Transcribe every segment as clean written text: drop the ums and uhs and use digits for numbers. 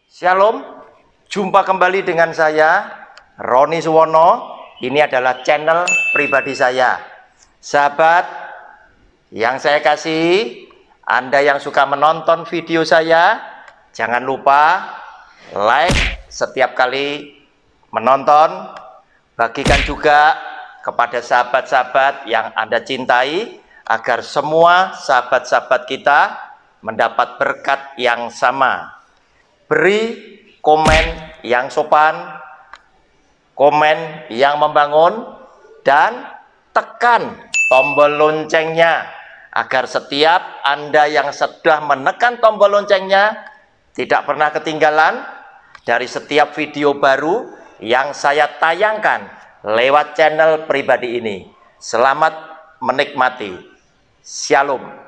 Shalom, jumpa kembali dengan saya Roni Suwono. Ini adalah channel pribadi saya. Sahabat yang saya kasih, Anda yang suka menonton video saya, jangan lupa like setiap kali menonton. Bagikan juga kepada sahabat-sahabat yang Anda cintai, agar semua sahabat-sahabat kita mendapat berkat yang sama. Beri komen yang sopan, komen yang membangun, dan tekan tombol loncengnya agar setiap Anda yang sudah menekan tombol loncengnya tidak pernah ketinggalan dari setiap video baru yang saya tayangkan lewat channel pribadi ini. Selamat menikmati. Shalom.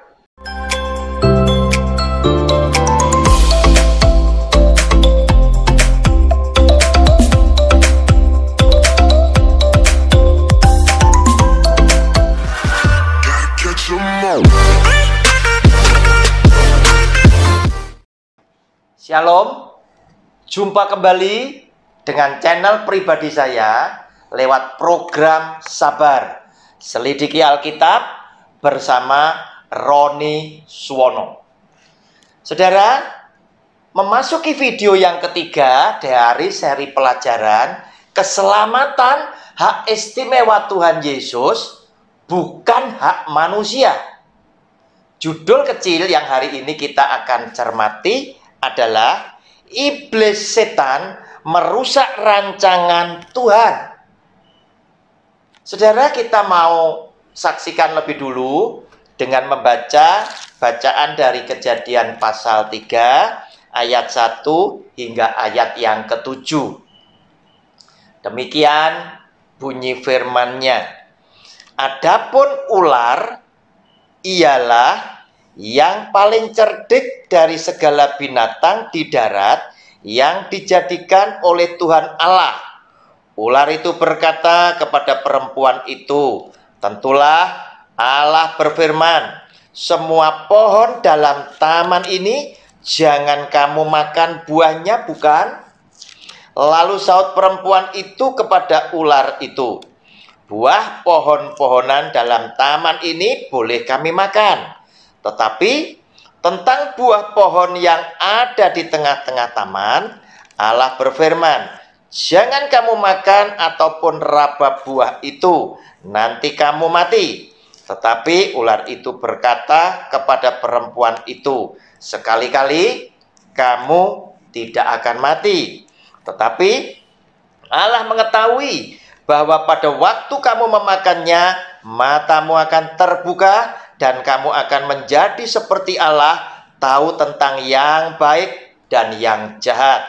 Shalom, jumpa kembali dengan channel pribadi saya lewat program Sabar Selidiki Alkitab bersama Roni Suwono. Saudara, memasuki video yang ketiga dari seri pelajaran keselamatan hak istimewa Tuhan Yesus, bukan hak manusia. Judul kecil yang hari ini kita akan cermati adalah iblis setan merusak rancangan Tuhan. Saudara, kita mau saksikan lebih dulu dengan membaca bacaan dari Kejadian pasal 3 ayat 1 hingga ayat yang ke-7. Demikian bunyi firman-Nya. Adapun ular ialah yang paling cerdik dari segala binatang di darat yang dijadikan oleh Tuhan Allah. Ular itu berkata kepada perempuan itu, tentulah Allah berfirman, semua pohon dalam taman ini jangan kamu makan buahnya, bukan? Lalu saut perempuan itu kepada ular itu, buah pohon-pohonan dalam taman ini boleh kami makan. Tetapi tentang buah pohon yang ada di tengah-tengah taman, Allah berfirman, jangan kamu makan ataupun raba buah itu, nanti kamu mati. Tetapi ular itu berkata kepada perempuan itu, sekali-kali kamu tidak akan mati. Tetapi Allah mengetahui bahwa pada waktu kamu memakannya, matamu akan terbuka, dan kamu akan menjadi seperti Allah, tahu tentang yang baik dan yang jahat.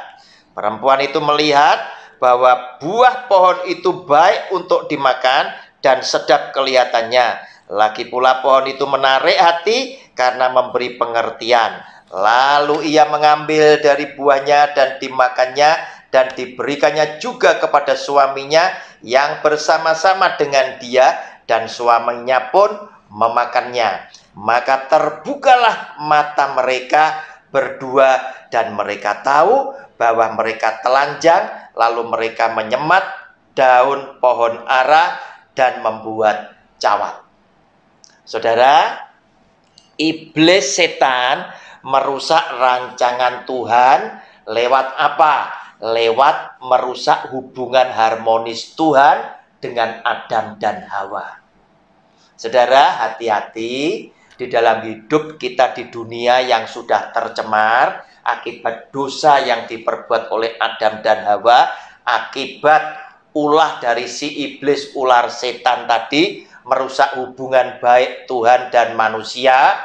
Perempuan itu melihat bahwa buah pohon itu baik untuk dimakan dan sedap kelihatannya. Lagi pula pohon itu menarik hati karena memberi pengertian. Lalu ia mengambil dari buahnya dan dimakannya, dan diberikannya juga kepada suaminya yang bersama-sama dengan dia, dan suaminya pun memakannya. Maka terbukalah mata mereka berdua, dan mereka tahu bahwa mereka telanjang. Lalu mereka menyemat daun pohon ara dan membuat cawat. Saudara, iblis setan merusak rancangan Tuhan lewat apa? Lewat merusak hubungan harmonis Tuhan dengan Adam dan Hawa. Saudara, hati-hati di dalam hidup kita di dunia yang sudah tercemar akibat dosa yang diperbuat oleh Adam dan Hawa, akibat ulah dari si iblis, ular setan tadi, merusak hubungan baik Tuhan dan manusia.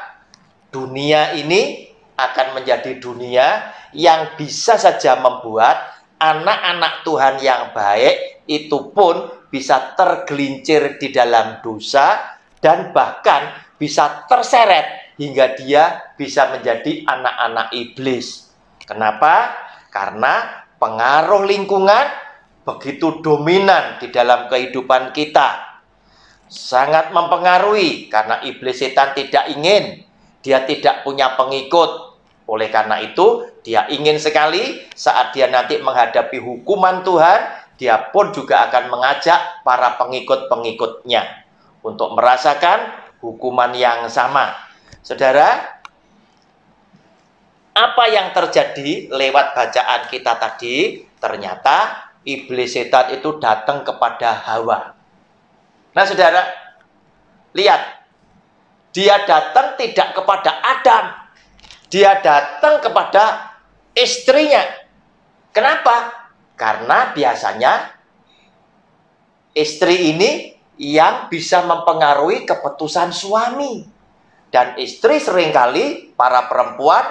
Dunia ini akan menjadi dunia yang bisa saja membuat anak-anak Tuhan yang baik itu pun bisa tergelincir di dalam dosa, dan bahkan bisa terseret hingga dia bisa menjadi anak-anak iblis. Kenapa? Karena pengaruh lingkungan begitu dominan di dalam kehidupan kita. Sangat mempengaruhi, karena iblis setan tidak ingin, dia tidak punya pengikut, Oleh karena itu, dia ingin sekali saat dia nanti menghadapi hukuman Tuhan, dia pun juga akan mengajak para pengikut-pengikutnya untuk merasakan hukuman yang sama. Saudara, apa yang terjadi lewat bacaan kita tadi? Ternyata iblis setan itu datang kepada Hawa. Nah, saudara, lihat. Dia datang tidak kepada Adam. Dia datang kepada istrinya. Kenapa? Karena biasanya istri ini yang bisa mempengaruhi keputusan suami. Dan istri seringkali, para perempuan,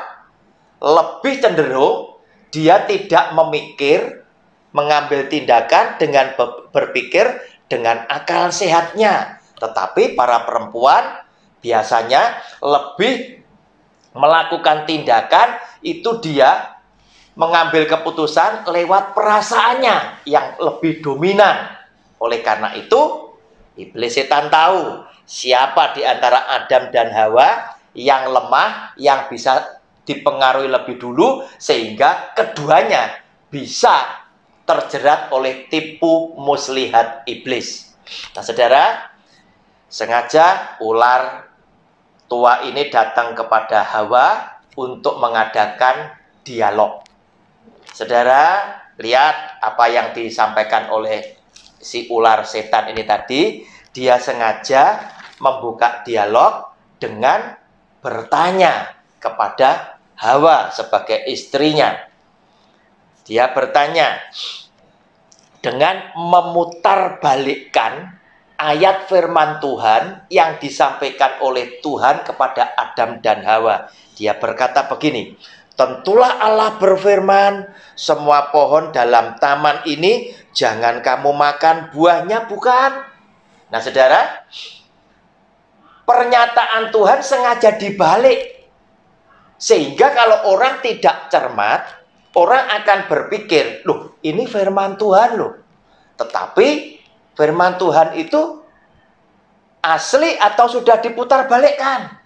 lebih cenderung dia tidak memikir, mengambil tindakan dengan berpikir dengan akal sehatnya. Tetapi para perempuan biasanya lebih melakukan tindakan itu dia mengambil keputusan lewat perasaannya yang lebih dominan. Oleh karena itu, iblis setan tahu siapa di antara Adam dan Hawa yang lemah, yang bisa dipengaruhi lebih dulu, sehingga keduanya bisa terjerat oleh tipu muslihat iblis. Nah, saudara, sengaja ular tua ini datang kepada Hawa untuk mengadakan dialog. Saudara, lihat apa yang disampaikan oleh si ular setan ini tadi. Dia sengaja membuka dialog dengan bertanya kepada Hawa sebagai istrinya. Dia bertanya dengan memutarbalikkan ayat firman Tuhan yang disampaikan oleh Tuhan kepada Adam dan Hawa. Dia berkata begini, tentulah Allah berfirman, semua pohon dalam taman ini jangan kamu makan buahnya, bukan? Nah, saudara, pernyataan Tuhan sengaja dibalik. Sehingga kalau orang tidak cermat, orang akan berpikir, loh, ini firman Tuhan loh. Tetapi firman Tuhan itu asli atau sudah diputar balikkan?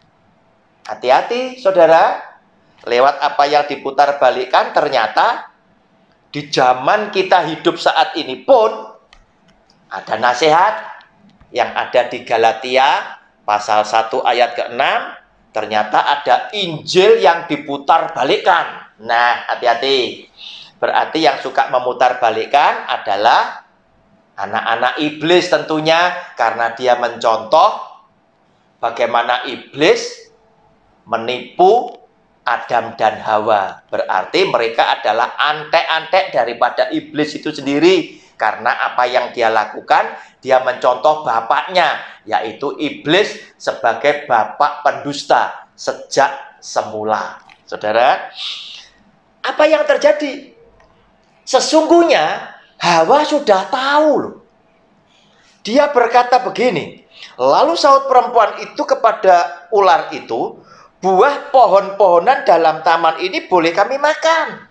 Hati-hati, saudara. Lewat apa yang diputar balikkan, ternyata di zaman kita hidup saat ini pun ada nasihat yang ada di Galatia pasal 1 ayat ke-6. Ternyata ada Injil yang diputar balikkan. Nah, hati-hati. Berarti yang suka memutar balikkan adalah anak-anak iblis tentunya, karena dia mencontoh bagaimana iblis menipu Adam dan Hawa. Berarti mereka adalah antek-antek daripada iblis itu sendiri. Karena apa yang dia lakukan, dia mencontoh bapaknya, yaitu iblis sebagai bapak pendusta sejak semula. Saudara, apa yang terjadi? Sesungguhnya Hawa sudah tahu loh. Dia berkata begini, lalu saut perempuan itu kepada ular itu, buah pohon-pohonan dalam taman ini boleh kami makan.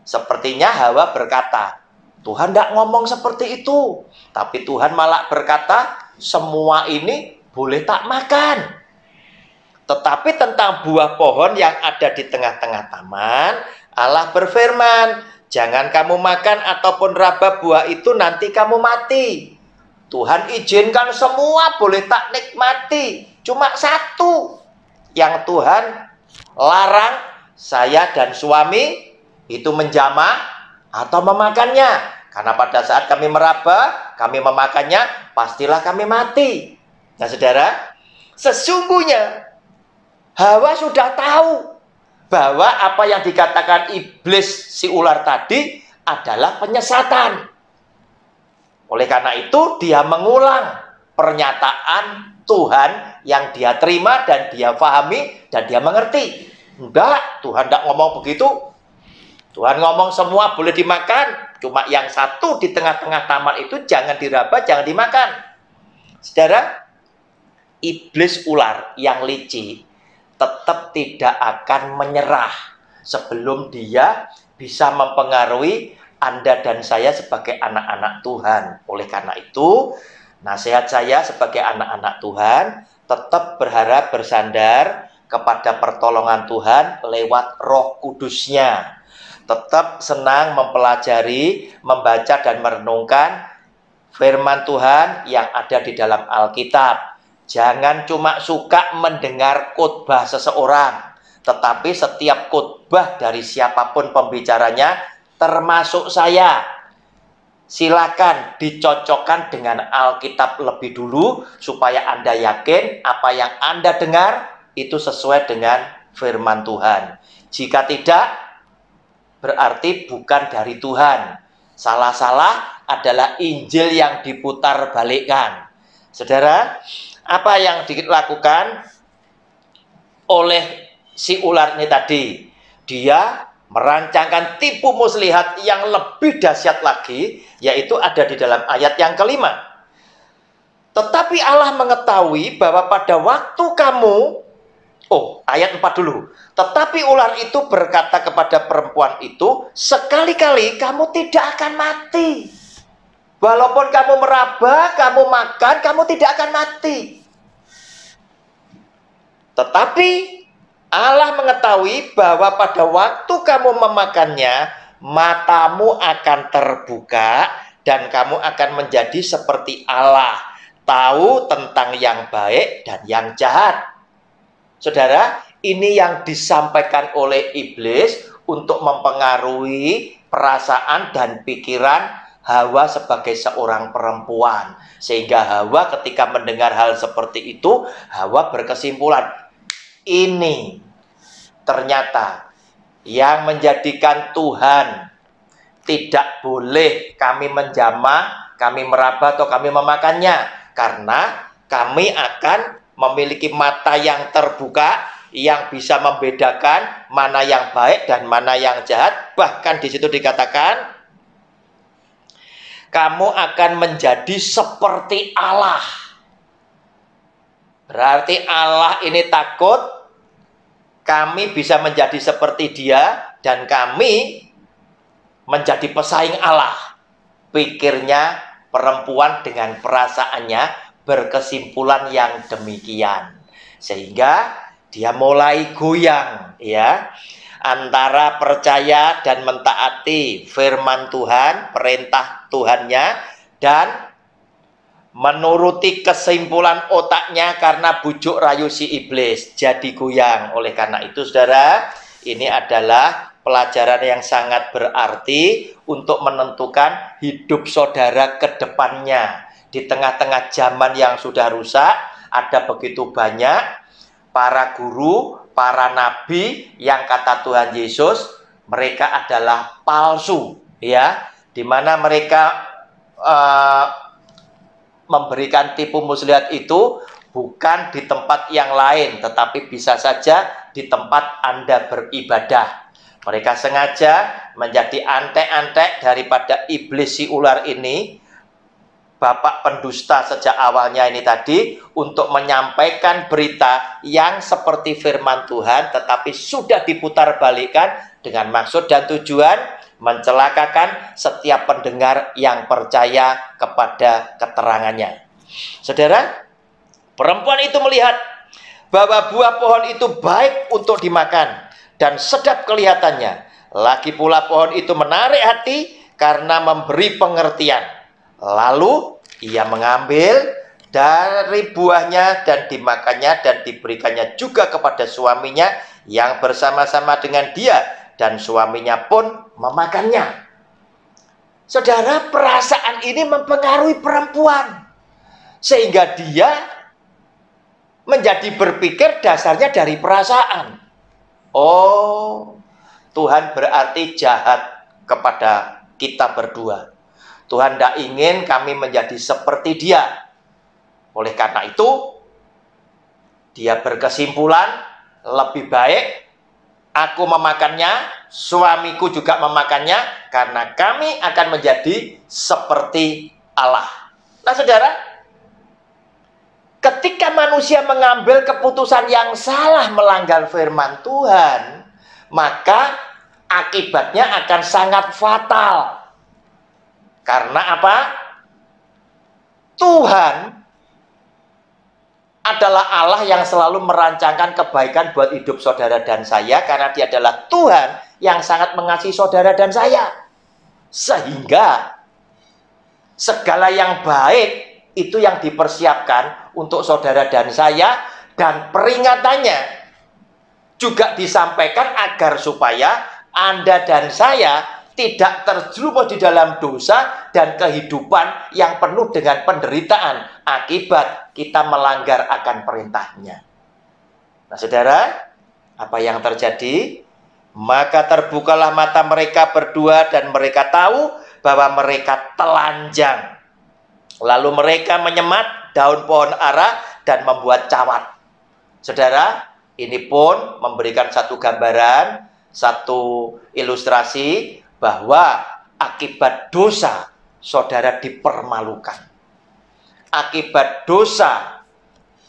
Sepertinya Hawa berkata, Tuhan tidak ngomong seperti itu. Tapi Tuhan malah berkata, semua ini boleh tak makan. Tetapi tentang buah pohon yang ada di tengah-tengah taman, Allah berfirman, jangan kamu makan ataupun raba buah itu, nanti kamu mati. Tuhan izinkan semua boleh tak nikmati. Cuma satu yang Tuhan larang, saya dan suami itu menjamah atau memakannya. Karena pada saat kami meraba, kami memakannya, pastilah kami mati. Nah, saudara, sesungguhnya Hawa sudah tahu bahwa apa yang dikatakan iblis si ular tadi adalah penyesatan. Oleh karena itu, dia mengulang pernyataan Tuhan yang dia terima dan dia pahami dan dia mengerti. Enggak, Tuhan tidak ngomong begitu. Tuhan ngomong semua boleh dimakan. Cuma yang satu di tengah-tengah taman itu jangan diraba, jangan dimakan. Saudara, iblis ular yang licik tetap tidak akan menyerah sebelum dia bisa mempengaruhi Anda dan saya sebagai anak-anak Tuhan. Oleh karena itu, nasihat saya sebagai anak-anak Tuhan, tetap berharap bersandar kepada pertolongan Tuhan lewat Roh Kudusnya. Tetap senang mempelajari, membaca dan merenungkan firman Tuhan yang ada di dalam Alkitab. Jangan cuma suka mendengar khotbah seseorang, tetapi setiap khotbah dari siapapun pembicaranya, termasuk saya, silakan dicocokkan dengan Alkitab lebih dulu supaya Anda yakin apa yang Anda dengar itu sesuai dengan firman Tuhan. Jika tidak, berarti bukan dari Tuhan. Salah-salah adalah Injil yang diputar balikkan. Saudara, apa yang dilakukan oleh si ular ini tadi? Dia merancangkan tipu muslihat yang lebih dahsyat lagi, yaitu ada di dalam ayat yang kelima. Tetapi Allah mengetahui bahwa pada waktu kamu, ayat 4 dulu. Tetapi ular itu berkata kepada perempuan itu, sekali-kali kamu tidak akan mati. Walaupun kamu meraba, kamu makan, kamu tidak akan mati. Tetapi Allah mengetahui bahwa pada waktu kamu memakannya, matamu akan terbuka dan kamu akan menjadi seperti Allah, tahu tentang yang baik dan yang jahat. Saudara, ini yang disampaikan oleh iblis untuk mempengaruhi perasaan dan pikiran Hawa sebagai seorang perempuan. Sehingga Hawa ketika mendengar hal seperti itu, Hawa berkesimpulan, ini ternyata yang menjadikan Tuhan tidak boleh kami menjamah, kami meraba atau kami memakannya, karena kami akan memiliki mata yang terbuka yang bisa membedakan mana yang baik dan mana yang jahat. Bahkan di situ dikatakan kamu akan menjadi seperti Allah. Berarti Allah ini takut kami bisa menjadi seperti Dia dan kami menjadi pesaing Allah. Pikirnya perempuan dengan perasaannya berkesimpulan yang demikian. Sehingga dia mulai goyang, ya, antara percaya dan mentaati firman Tuhan, perintah Tuhannya, dan menuruti kesimpulan otaknya karena bujuk rayu si iblis, jadi goyang. Oleh karena itu, saudara, ini adalah pelajaran yang sangat berarti untuk menentukan hidup saudara ke depannya. Di tengah-tengah zaman yang sudah rusak, ada begitu banyak para guru, para nabi yang kata Tuhan Yesus mereka adalah palsu, ya, di mana mereka memberikan tipu muslihat itu bukan di tempat yang lain, tetapi bisa saja di tempat Anda beribadah. Mereka sengaja menjadi antek-antek daripada iblis si ular ini, bapak pendusta sejak awalnya ini tadi, untuk menyampaikan berita yang seperti firman Tuhan, tetapi sudah diputar balikan dengan maksud dan tujuan mencelakakan setiap pendengar yang percaya kepada keterangannya. Saudara, perempuan itu melihat bahwa buah pohon itu baik untuk dimakan dan sedap kelihatannya. Lagi pula pohon itu menarik hati karena memberi pengertian. Lalu ia mengambil dari buahnya dan dimakannya dan diberikannya juga kepada suaminya yang bersama-sama dengan dia, dan suaminya pun memakannya. Saudara, perasaan ini mempengaruhi perempuan sehingga dia menjadi berpikir dasarnya dari perasaan. Oh, Tuhan berarti jahat kepada kita berdua. Tuhan tidak ingin kami menjadi seperti Dia. Oleh karena itu, dia berkesimpulan lebih baik aku memakannya, suamiku juga memakannya, karena kami akan menjadi seperti Allah. Nah, saudara, ketika manusia mengambil keputusan yang salah melanggar firman Tuhan, maka akibatnya akan sangat fatal. Karena apa? Tuhan adalah Allah yang selalu merancangkan kebaikan buat hidup saudara dan saya, karena Dia adalah Tuhan yang sangat mengasihi saudara dan saya. Sehingga segala yang baik itu yang dipersiapkan untuk saudara dan saya, dan peringatannya juga disampaikan agar supaya Anda dan saya tidak terjerumus di dalam dosa dan kehidupan yang penuh dengan penderitaan akibat kita melanggar akan perintahnya. Nah saudara, apa yang terjadi? Maka terbukalah mata mereka berdua dan mereka tahu bahwa mereka telanjang. Lalu mereka menyemat daun pohon ara dan membuat cawat. Saudara, ini pun memberikan satu gambaran, satu ilustrasi bahwa akibat dosa saudara dipermalukan. Akibat dosa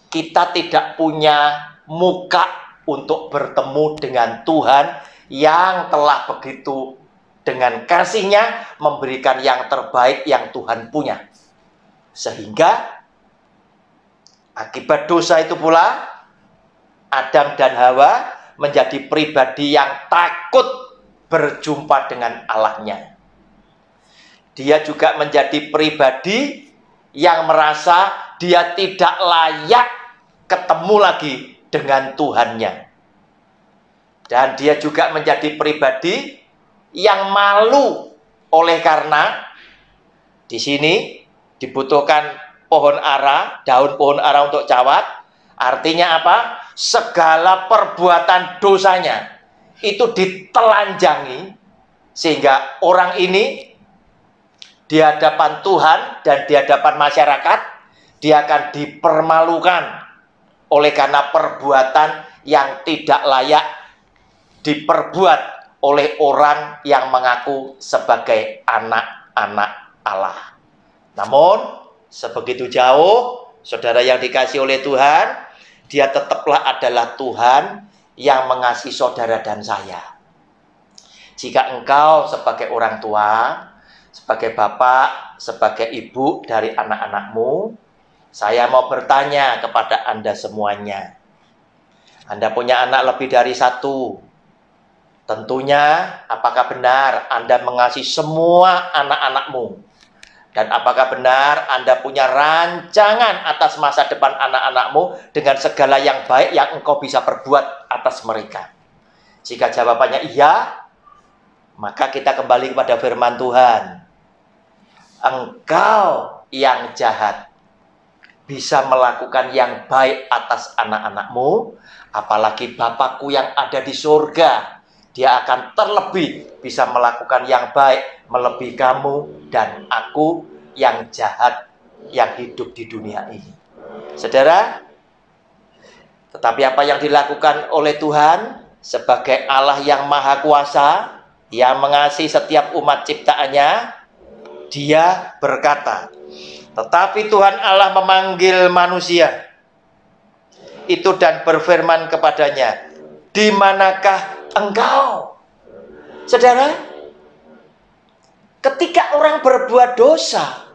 kita tidak punya muka untuk bertemu dengan Tuhan yang telah begitu dengan kasih-Nya memberikan yang terbaik yang Tuhan punya. Sehingga akibat dosa itu pula Adam dan Hawa menjadi pribadi yang takut berjumpa dengan Allahnya. Dia juga menjadi pribadi yang merasa dia tidak layak ketemu lagi dengan Tuhannya. Dan dia juga menjadi pribadi yang malu oleh karena di sini dibutuhkan pohon ara, daun pohon ara untuk cawat. Artinya apa? Segala perbuatan dosanya itu ditelanjangi, sehingga orang ini di hadapan Tuhan dan di hadapan masyarakat dia akan dipermalukan oleh karena perbuatan yang tidak layak diperbuat oleh orang yang mengaku sebagai anak-anak Allah. Namun sebegitu jauh saudara yang dikasihi oleh Tuhan, Dia tetaplah adalah Tuhan yang mengasihi saudara dan saya. Jika engkau sebagai orang tua, sebagai bapak, sebagai ibu dari anak-anakmu, saya mau bertanya kepada Anda semuanya. Anda punya anak lebih dari satu. Tentunya, apakah benar Anda mengasihi semua anak-anakmu? Dan apakah benar Anda punya rancangan atas masa depan anak-anakmu dengan segala yang baik yang engkau bisa perbuat atas mereka? Jika jawabannya iya, maka kita kembali kepada firman Tuhan. Engkau yang jahat bisa melakukan yang baik atas anak-anakmu, apalagi Bapakku yang ada di surga. Dia akan terlebih bisa melakukan yang baik melebihi kamu dan aku yang jahat yang hidup di dunia ini. Saudara, tetapi apa yang dilakukan oleh Tuhan sebagai Allah yang Maha Kuasa, yang mengasihi setiap umat ciptaannya, Dia berkata, tetapi Tuhan Allah memanggil manusia itu dan berfirman kepadanya, di manakah engkau? Saudara, ketika orang berbuat dosa,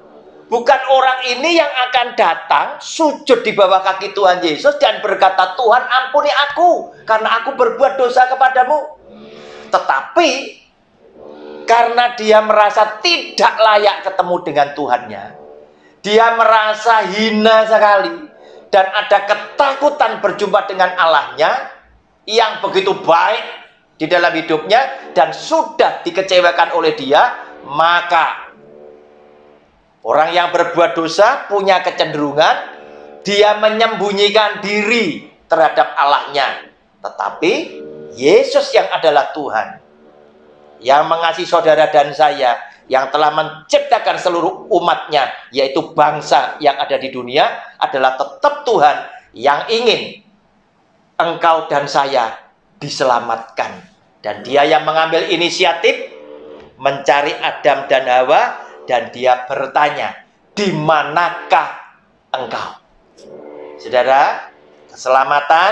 bukan orang ini yang akan datang sujud di bawah kaki Tuhan Yesus dan berkata, Tuhan ampuni aku karena aku berbuat dosa kepadamu. Tetapi karena dia merasa tidak layak ketemu dengan Tuhannya, dia merasa hina sekali dan ada ketakutan berjumpa dengan Allahnya yang begitu baik di dalam hidupnya dan sudah dikecewakan oleh dia, maka orang yang berbuat dosa punya kecenderungan dia menyembunyikan diri terhadap Allahnya. Tetapi Yesus yang adalah Tuhan, yang mengasihi saudara dan saya, yang telah menciptakan seluruh umatnya, yaitu bangsa yang ada di dunia, adalah tetap Tuhan yang ingin engkau dan saya diselamatkan. Dan Dia yang mengambil inisiatif mencari Adam dan Hawa, dan Dia bertanya, di manakah engkau? Saudara, keselamatan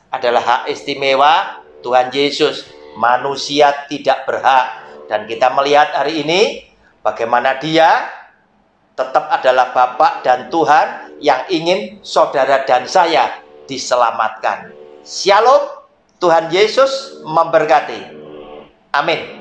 adalah hak istimewa Tuhan Yesus. Manusia tidak berhak. Dan kita melihat hari ini bagaimana Dia tetap adalah Bapa dan Tuhan yang ingin saudara dan saya diselamatkan. Shalom, Tuhan Yesus memberkati. Amin.